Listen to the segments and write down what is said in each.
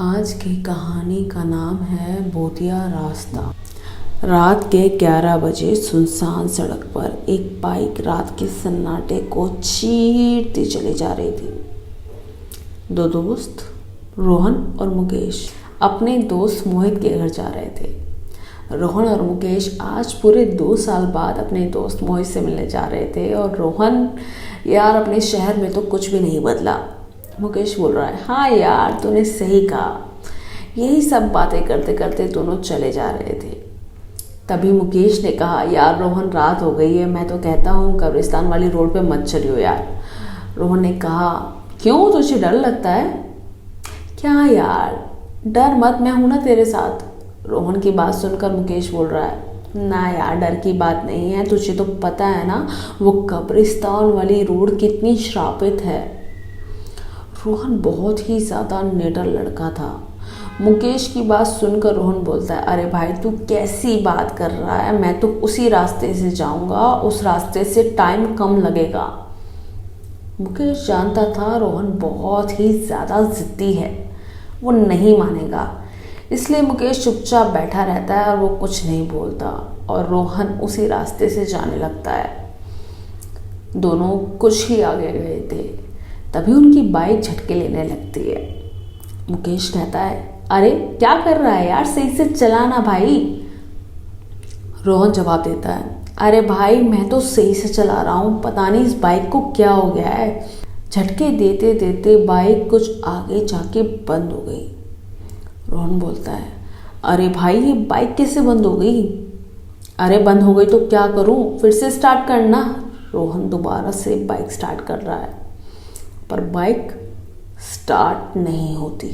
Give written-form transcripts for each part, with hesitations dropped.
आज की कहानी का नाम है भूतिया रास्ता। रात के 11 बजे सुनसान सड़क पर एक बाइक रात के सन्नाटे को चीरती चली जा रही थी। दो दोस्त रोहन और मुकेश अपने दोस्त मोहित के घर जा रहे थे। रोहन और मुकेश आज पूरे 2 साल बाद अपने दोस्त मोहित से मिलने जा रहे थे। और रोहन, यार अपने शहर में तो कुछ भी नहीं बदला। मुकेश बोल रहा है, हाँ यार तूने सही कहा। यही सब बातें करते करते दोनों चले जा रहे थे। तभी मुकेश ने कहा, यार रोहन रात हो गई है, मैं तो कहता हूँ कब्रिस्तान वाली रोड पे मत चलियो यार। रोहन ने कहा, क्यों तुझे डर लगता है? क्या यार डर मत, मैं हूं ना तेरे साथ। रोहन की बात सुनकर मुकेश बोल रहा है, ना यार डर की बात नहीं है, तुझे तो पता है ना वो कब्रिस्तान वाली रोड कितनी श्रापित है। रोहन बहुत ही ज़्यादा निडर लड़का था। मुकेश की बात सुनकर रोहन बोलता है, अरे भाई तू कैसी बात कर रहा है, मैं तो उसी रास्ते से जाऊंगा, उस रास्ते से टाइम कम लगेगा। मुकेश जानता था रोहन बहुत ही ज़्यादा ज़िद्दी है, वो नहीं मानेगा। इसलिए मुकेश चुपचाप बैठा रहता है और वो कुछ नहीं बोलता और रोहन उसी रास्ते से जाने लगता है। दोनों कुछ ही आगे गए थे, तभी उनकी बाइक झटके लेने लगती है। मुकेश कहता है, अरे क्या कर रहा है यार, सही से चलाना भाई। रोहन जवाब देता है, अरे भाई मैं तो सही से चला रहा हूँ, पता नहीं इस बाइक को क्या हो गया है। झटके देते देते बाइक कुछ आगे जाके बंद हो गई। रोहन बोलता है, अरे भाई ये बाइक कैसे बंद हो गई? अरे बंद हो गई तो क्या करूँ, फिर से स्टार्ट करना। रोहन दोबारा से बाइक स्टार्ट कर रहा है पर बाइक स्टार्ट नहीं होती।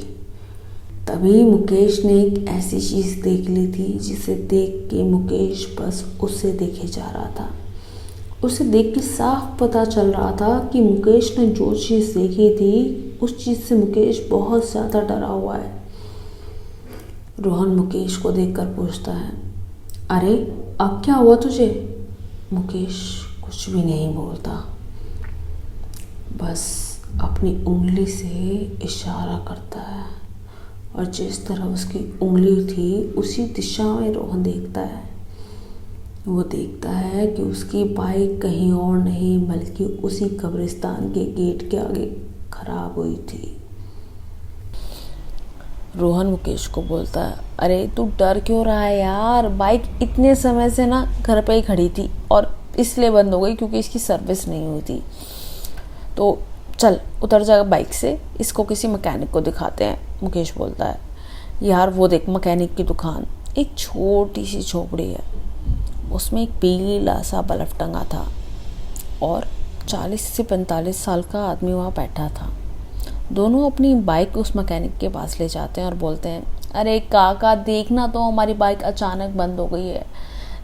तभी मुकेश ने एक ऐसी चीज़ देख ली थी जिसे देख के मुकेश बस उसे देखे जा रहा था। उसे देख के साफ पता चल रहा था कि मुकेश ने जो चीज़ देखी थी उस चीज़ से मुकेश बहुत ज़्यादा डरा हुआ है। रोहन मुकेश को देखकर पूछता है, अरे अब क्या हुआ तुझे? मुकेश कुछ भी नहीं बोलता, बस अपनी उंगली से इशारा करता है और जिस तरह उसकी उंगली थी उसी दिशा में रोहन देखता है। वो देखता है कि उसकी बाइक कहीं और नहीं बल्कि उसी कब्रिस्तान के गेट के आगे खराब हुई थी। रोहन मुकेश को बोलता है, अरे तू डर क्यों रहा है यार, बाइक इतने समय से ना घर पे ही खड़ी थी और इसलिए बंद हो गई क्योंकि इसकी सर्विस नहीं हुई थी। तो चल उतर जा बाइक से, इसको किसी मैकेनिक को दिखाते हैं। मुकेश बोलता है, यार वो देख मैकेनिक की दुकान, एक छोटी सी झोपड़ी है, उसमें एक पीला सा बल्ब टंगा था और 40 से 45 साल का आदमी वहाँ बैठा था। दोनों अपनी बाइक उस मैकेनिक के पास ले जाते हैं और बोलते हैं, अरे काका देखना तो हमारी बाइक अचानक बंद हो गई है,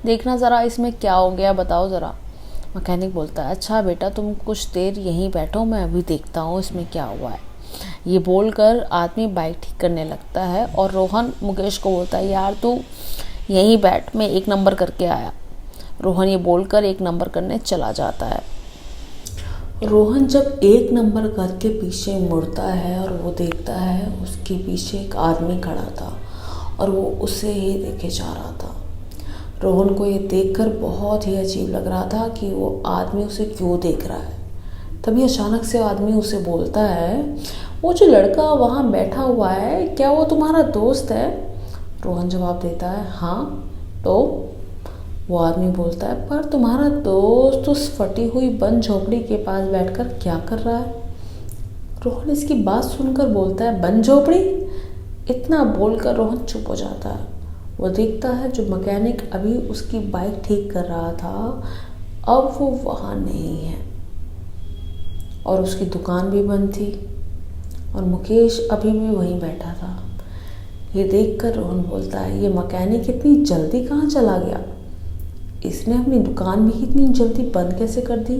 देखना ज़रा इसमें क्या हो गया, बताओ ज़रा। मैकेनिक बोलता है, अच्छा बेटा तुम कुछ देर यहीं बैठो, मैं अभी देखता हूँ इसमें क्या हुआ है। ये बोलकर आदमी बाइक ठीक करने लगता है और रोहन मुकेश को बोलता है, यार तू यहीं बैठ, मैं 1 नंबर करके आया। रोहन ये बोलकर 1 नंबर करने चला जाता है। रोहन जब 1 नंबर करके पीछे मुड़ता है और वो देखता है उसके पीछे एक आदमी खड़ा था और वो उसे ही देखे जा रहा था। रोहन को ये देखकर बहुत ही अजीब लग रहा था कि वो आदमी उसे क्यों देख रहा है। तभी अचानक से आदमी उसे बोलता है, वो जो लड़का वहाँ बैठा हुआ है क्या वो तुम्हारा दोस्त है? रोहन जवाब देता है, हाँ। तो वो आदमी बोलता है, पर तुम्हारा दोस्त उस फटी हुई बंद झोपड़ी के पास बैठकर क्या कर रहा है? रोहन इसकी बात सुनकर बोलता है, बंद झोपड़ी? इतना बोलकर रोहन चुप हो जाता है। वो देखता है जो मैकेनिक अभी उसकी बाइक ठीक कर रहा था अब वो वहाँ नहीं है और उसकी दुकान भी बंद थी और मुकेश अभी भी वहीं बैठा था। ये देखकर रोहन बोलता है, ये मैकेनिक इतनी जल्दी कहाँ चला गया? इसने अपनी दुकान भी इतनी जल्दी बंद कैसे कर दी?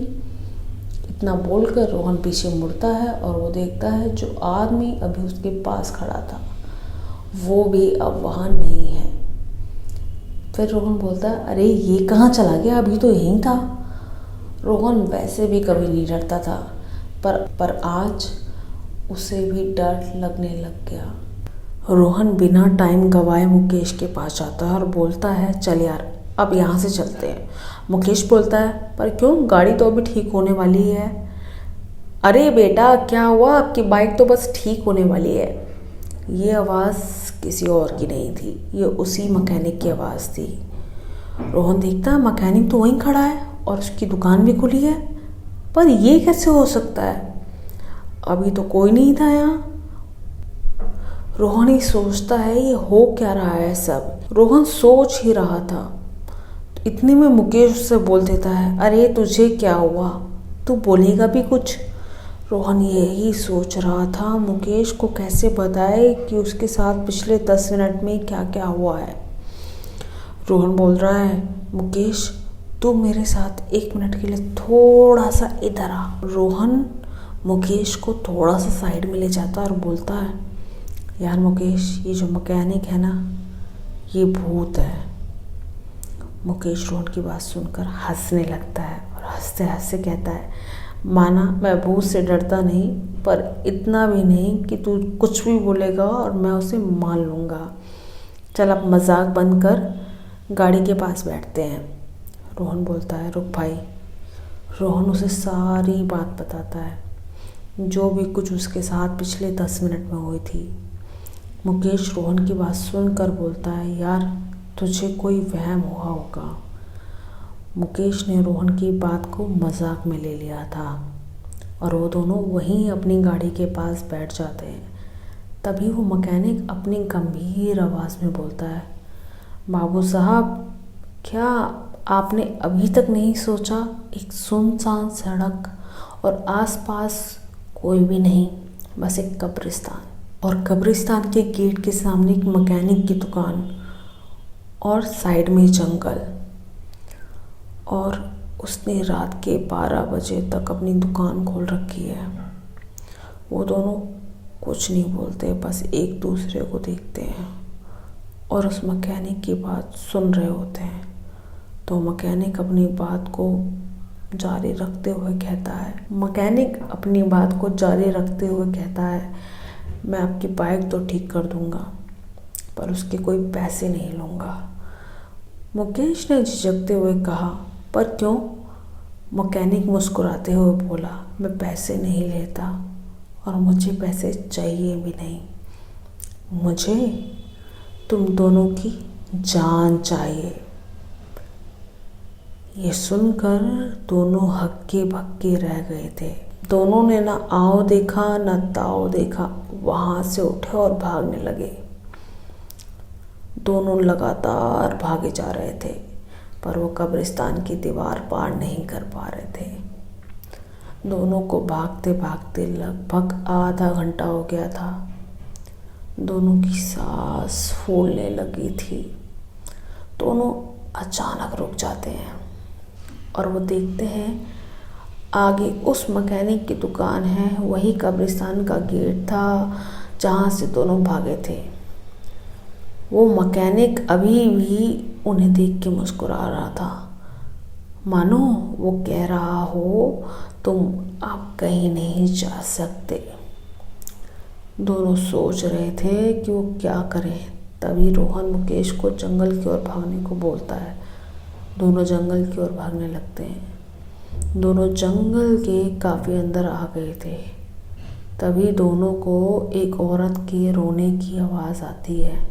इतना बोलकर रोहन पीछे मुड़ता है और वो देखता है जो आदमी अभी उसके पास खड़ा था वो भी अब वहाँ नहीं है। फिर रोहन बोलता है, अरे ये कहाँ चला गया, अभी तो यहीं था। रोहन वैसे भी कभी नहीं डरता था पर आज उसे भी डर लगने लग गया। रोहन बिना टाइम गवाए मुकेश के पास जाता है और बोलता है चल यार अब यहाँ से चलते हैं। मुकेश बोलता है पर क्यों, गाड़ी तो अभी ठीक होने वाली है। अरे बेटा क्या हुआ, आपकी बाइक तो बस ठीक होने वाली है। ये आवाज़ किसी और की नहीं थी, ये उसी मैकेनिक की आवाज़ थी। रोहन देखता है मैकेनिक तो वहीं खड़ा है और उसकी दुकान भी खुली है, पर ये कैसे हो सकता है, अभी तो कोई नहीं था यहाँ। रोहन ही सोचता है ये हो क्या रहा है सब। रोहन सोच ही रहा था, इतने में मुकेश उससे बोल देता है अरे तुझे क्या हुआ, तू बोलेगा भी कुछ। रोहन यही सोच रहा था मुकेश को कैसे बताए कि उसके साथ पिछले 10 मिनट में क्या क्या हुआ है। रोहन बोल रहा है मुकेश तू मेरे साथ 1 मिनट के लिए थोड़ा सा इधर आ। रोहन मुकेश को थोड़ा सा साइड में ले जाता है और बोलता है यार मुकेश ये जो मैकेनिक है ना ये भूत है। मुकेश रोहन की बात सुनकर हंसने लगता है और हंसते हंसते कहता है माना मैं भूत से डरता नहीं, पर इतना भी नहीं कि तू कुछ भी बोलेगा और मैं उसे मान लूँगा। चल अब मजाक बंद कर, गाड़ी के पास बैठते हैं। रोहन बोलता है रुक भाई। रोहन उसे सारी बात बताता है, जो भी कुछ उसके साथ पिछले 10 मिनट में हुई थी। मुकेश रोहन की बात सुनकर बोलता है यार तुझे कोई वहम हुआ होगा। मुकेश ने रोहन की बात को मजाक में ले लिया था और वो दोनों वहीं अपनी गाड़ी के पास बैठ जाते हैं। तभी वो मैकेनिक अपनी गंभीर आवाज़ में बोलता है बाबू साहब क्या आपने अभी तक नहीं सोचा, एक सुनसान सड़क और आसपास कोई भी नहीं, बस एक कब्रिस्तान, और कब्रिस्तान के गेट के सामने एक मैकेनिक की दुकान और साइड में जंगल, और उसने रात के 12 बजे तक अपनी दुकान खोल रखी है। वो दोनों कुछ नहीं बोलते, बस एक दूसरे को देखते हैं और उस मैकेनिक की बात सुन रहे होते हैं। तो मैकेनिक अपनी बात को जारी रखते हुए कहता है मैं आपकी बाइक तो ठीक कर दूंगा, पर उसके कोई पैसे नहीं लूँगा। मुकेश ने झिझकते हुए कहा पर क्यों? मैकेनिक मुस्कुराते हुए बोला मैं पैसे नहीं लेता और मुझे पैसे चाहिए भी नहीं, मुझे तुम दोनों की जान चाहिए। ये सुनकर दोनों हक्के बक्के रह गए थे। दोनों ने ना आओ देखा न ताओ देखा, वहाँ से उठे और भागने लगे। दोनों लगातार भागे जा रहे थे, पर वो कब्रिस्तान की दीवार पार नहीं कर पा रहे थे। दोनों को भागते भागते लगभग आधा घंटा हो गया था। दोनों की सांस फूलने लगी थी। दोनों अचानक रुक जाते हैं और वो देखते हैं आगे उस मैकेनिक की दुकान है, वही कब्रिस्तान का गेट था जहाँ से दोनों भागे थे। वो मैकेनिक अभी भी उन्हें देख के मुस्कुरा रहा था, मानो वो कह रहा हो तुम अब कहीं नहीं जा सकते। दोनों सोच रहे थे कि वो क्या करें। तभी रोहन मुकेश को जंगल की ओर भागने को बोलता है। दोनों जंगल की ओर भागने लगते हैं। दोनों जंगल के काफ़ी अंदर आ गए थे। तभी दोनों को एक औरत के रोने की आवाज़ आती है।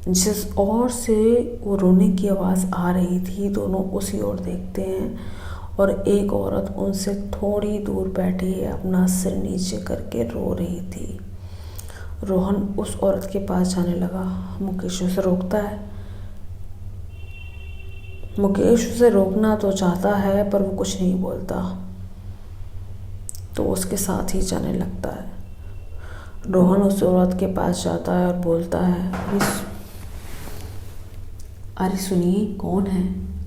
जिस ओर से वो रोने की आवाज़ आ रही थी, दोनों उसी ओर देखते हैं और एक औरत उनसे थोड़ी दूर बैठी है, अपना सिर नीचे करके रो रही थी। रोहन उस औरत के पास जाने लगा। मुकेश उसे रोकता है। मुकेश उसे रोकना तो चाहता है, पर वो कुछ नहीं बोलता, तो उसके साथ ही जाने लगता है। रोहन उस औरत के पास जाता है और बोलता है अरे सुनिए, कौन है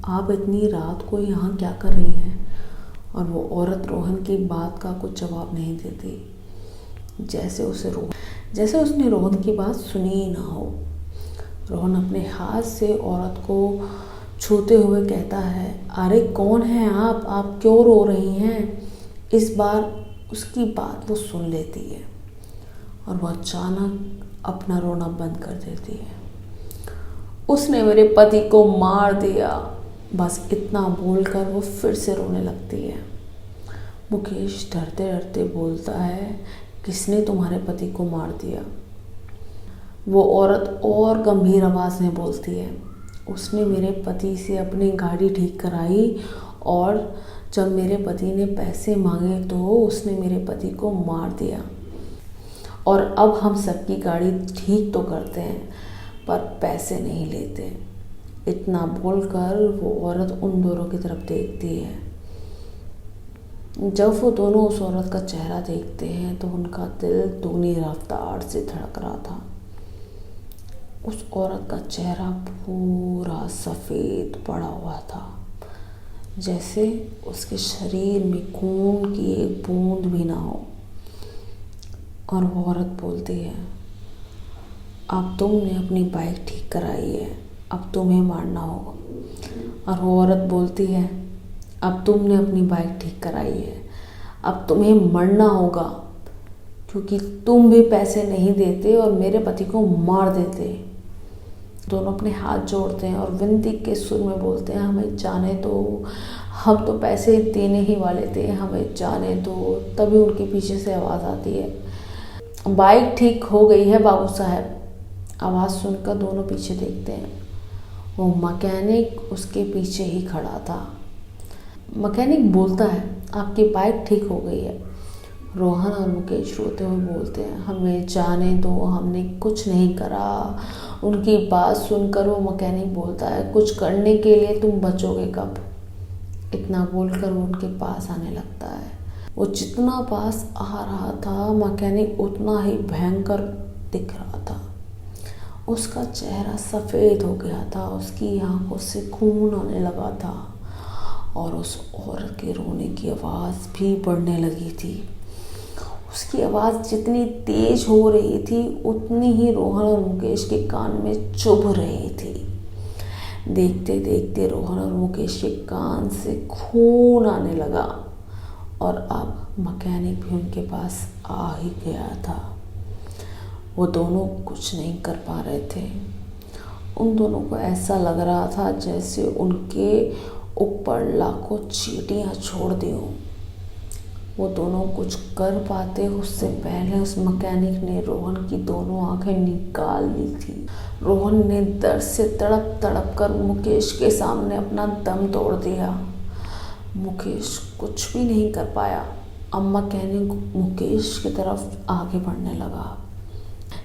आप? इतनी रात को यहाँ क्या कर रही हैं? और वो औरत रोहन की बात का कुछ जवाब नहीं देती, जैसे उसने रोहन की बात सुनी ही ना हो। रोहन अपने हाथ से औरत को छूते हुए कहता है अरे कौन है आप क्यों रो रही हैं? इस बार उसकी बात वो सुन लेती है और वो अचानक अपना रोना बंद कर देती है। उसने मेरे पति को मार दिया, बस इतना बोलकर वो फिर से रोने लगती है। मुकेश डरते डरते बोलता है, किसने तुम्हारे पति को मार दिया? वो औरत और गंभीर आवाज़ में बोलती है, उसने मेरे पति से अपनी गाड़ी ठीक कराई और जब मेरे पति ने पैसे मांगे तो उसने मेरे पति को मार दिया। और अब हम सबकी गाड़ी ठीक तो करते हैं पर पैसे नहीं लेते। इतना बोलकर वो औरत उन दोनों की तरफ देखती है। जब वो दोनों उस औरत का चेहरा देखते हैं तो उनका दिल दुगनी रफ्तार से धड़क रहा था। उस औरत का चेहरा पूरा सफ़ेद पड़ा हुआ था, जैसे उसके शरीर में खून की एक बूंद भी ना हो। और वो औरत बोलती है, अब तुमने अपनी बाइक ठीक कराई है, अब तुम्हें मारना होगा। और वो औरत बोलती है, अब तुमने अपनी बाइक ठीक कराई है, अब तुम्हें मरना होगा, क्योंकि तुम भी पैसे नहीं देते और मेरे पति को मार देते। दोनों अपने हाथ जोड़ते हैं और विनती के सुर में बोलते हैं, हमें जाने दो, हम तो पैसे देने ही वाले थे, हमें जाने दो। तभी उनके पीछे से आवाज़ आती है, बाइक ठीक हो गई है बाबू साहब। आवाज़ सुनकर दोनों पीछे देखते हैं। वो मैकेनिक उसके पीछे ही खड़ा था। मैकेनिक बोलता है, आपकी बाइक ठीक हो गई है। रोहन और मुकेश रोते हुए बोलते हैं, हमें जाने दो, हमने कुछ नहीं करा। उनकी बात सुनकर वो मैकेनिक बोलता है, कुछ करने के लिए तुम बचोगे कब? इतना बोलकर वो उनके पास आने लगता है। वो जितना पास आ रहा था मैकेनिक उतना ही भयंकर दिख रहा था। उसका चेहरा सफ़ेद हो गया था, उसकी आंखों से खून आने लगा था और उस औरत के रोने की आवाज़ भी बढ़ने लगी थी। उसकी आवाज़ जितनी तेज हो रही थी उतनी ही रोहन और मुकेश के कान में चुभ रही थी। देखते देखते रोहन और मुकेश के कान से खून आने लगा और अब मैकेनिक भी उनके पास आ ही गया था। वो दोनों कुछ नहीं कर पा रहे थे। उन दोनों को ऐसा लग रहा था जैसे उनके ऊपर लाखों चींटियां छोड़ दी हों। वो दोनों कुछ कर पाते उससे पहले उस मैकेनिक ने रोहन की दोनों आंखें निकाल ली थी। रोहन ने दर्द से तड़प तड़प कर मुकेश के सामने अपना दम तोड़ दिया। मुकेश कुछ भी नहीं कर पाया। अब मैकेनिक मुकेश की तरफ आगे बढ़ने लगा।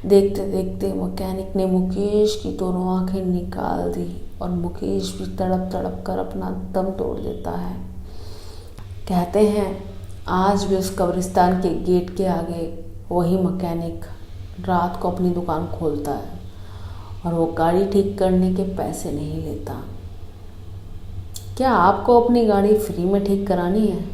देखते देखते मैकेनिक ने मुकेश की दोनों आंखें निकाल दी और मुकेश भी तड़प तड़प कर अपना दम तोड़ देता है। कहते हैं आज भी उस कब्रिस्तान के गेट के आगे वही मैकेनिक रात को अपनी दुकान खोलता है और वो गाड़ी ठीक करने के पैसे नहीं लेता। क्या आपको अपनी गाड़ी फ्री में ठीक करानी है?